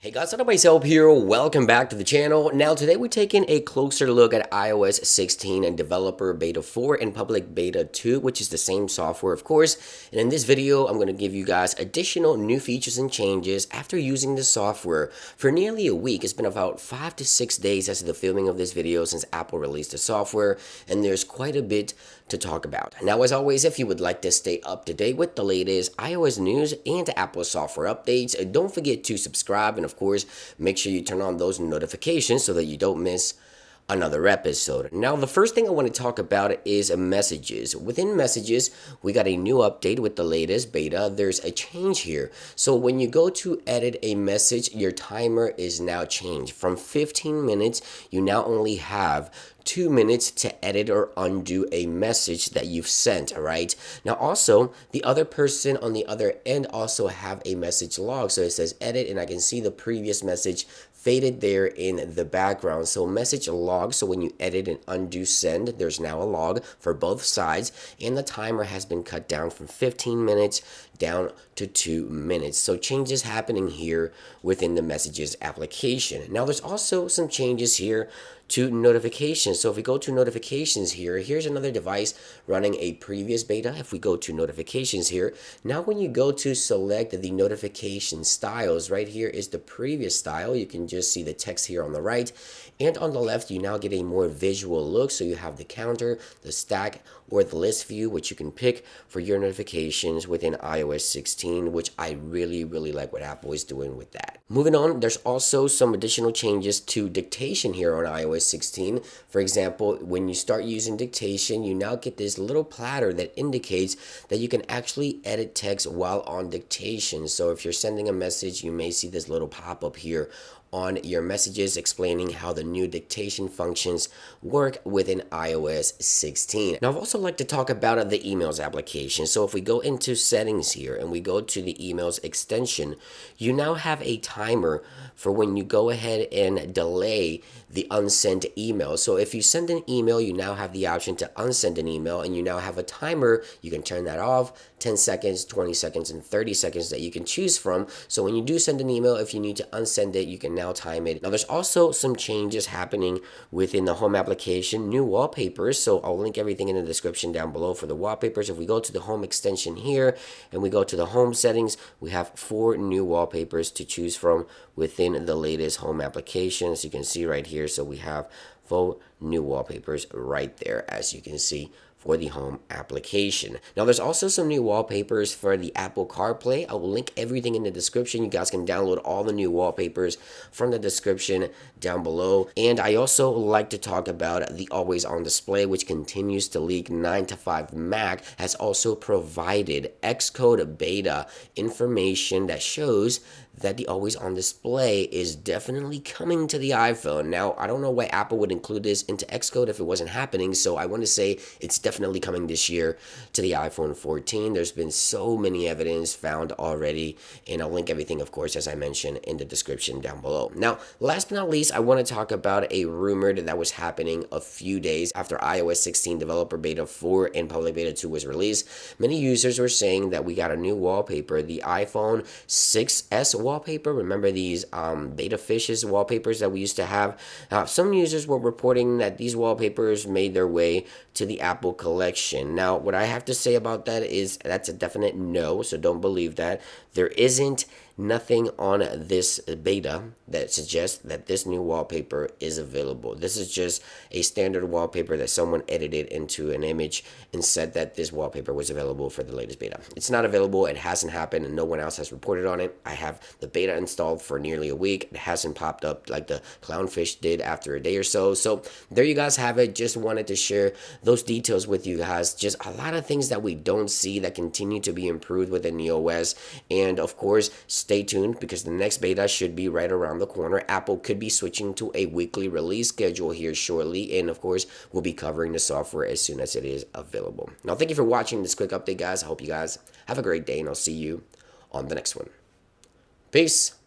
Hey guys, it's myself here. Welcome back to the channel. Now today we're taking a closer look at iOS 16 and developer beta 4 and public beta 2, which is the same software of course. And in this video, I'm going to give you guys additional new features and changes after using the software for nearly a week. It's been about 5 to 6 days as of the filming of this video since Apple released the software, and there's quite a bit to talk about. Now, as always, if you would like to stay up to date with the latest iOS news and Apple software updates, don't forget to subscribe and of course, make sure you turn on those notifications so that you don't miss another episode. Now, the first thing I want to talk about is messages. Within messages, we got a new update with the latest beta. There's a change here. So when you go to edit a message, your timer is now changed. From 15 minutes, you now only have 2 minutes to edit or undo a message that you've sent. All right. Now, also, the other person on the other end also have a message log. So it says edit, and I can see the previous message faded there in the background. So message log, so when you edit and undo send, there's now a log for both sides, and the timer has been cut down from 15 minutes down to 2 minutes. So changes happening here within the messages application. Now there's also some changes here to notifications. So if we go to notifications here, here's another device running a previous beta. If we go to notifications here, now when you go to select the notification styles, right here is the previous style. You can just see the text here on the right, and on the left you now get a more visual look. So you have the counter, the stack, or the list view, which you can pick for your notifications within iOS 16, which I really like what Apple is doing with that. Moving on, there's also some additional changes to dictation here on iOS 16. For example, when you start using dictation, you now get this little platter that indicates that you can actually edit text while on dictation. So if you're sending a message, you may see this little pop-up here on your messages explaining how the new dictation functions work within iOS 16. Now, I'd also like to talk about the emails application. So if we go into settings here and we go to the emails extension, you now have a timer for when you go ahead and delay the unsent email. So if you send an email, you now have the option to unsend an email, and you now have a timer. You can turn that off, 10 seconds, 20 seconds, and 30 seconds that you can choose from. So when you do send an email, if you need to unsend it, you can now time it. Now there's also some changes happening within the home application, new wallpapers. So I'll link everything in the description down below for the wallpapers. If we go to the home extension here and we go to the home settings, we have 4 new wallpapers to choose from within the latest home application. As you can see right here, so we have 4 new wallpapers right there, as you can see, for the home application. Now there's also some new wallpapers for the Apple CarPlay. I will link everything in the description. You guys can download all the new wallpapers from the description down below. And I also like to talk about the always on display, which continues to leak. 9 to 5 Mac has also provided Xcode beta information that shows that the always on display is definitely coming to the iPhone. Now, I don't know why Apple would include this into Xcode if it wasn't happening, so I want to say it's definitely coming this year to the iPhone 14. There's been so many evidence found already, and I'll link everything, of course, as I mentioned, in the description down below. Now, last but not least, I want to talk about a rumor that was happening a few days after iOS 16 developer beta 4 and public beta 2 was released. Many users were saying that we got a new wallpaper, the iPhone 6s wallpaper. Remember these beta fishes wallpapers that we used to have? Some users were reporting that these wallpapers made their way to the Apple collection. Now, what I have to say about that is that's a definite no, so don't believe that. There isn't nothing on this beta that suggests that this new wallpaper is available. This is just a standard wallpaper that someone edited into an image and said that this wallpaper was available for the latest beta. It's not available, it hasn't happened, and no one else has reported on it. I have the beta installed for nearly a week. It hasn't popped up like the clownfish did after a day or so. So there you guys have it. Just wanted to share those details with you guys. Just a lot of things that we don't see that continue to be improved within the OS. And of course, stay tuned because the next beta should be right around the corner. Apple could be switching to a weekly release schedule here shortly, and of course we'll be covering the software as soon as it is available. Now, thank you for watching this quick update, guys. I hope you guys have a great day, and I'll see you on the next one. Peace.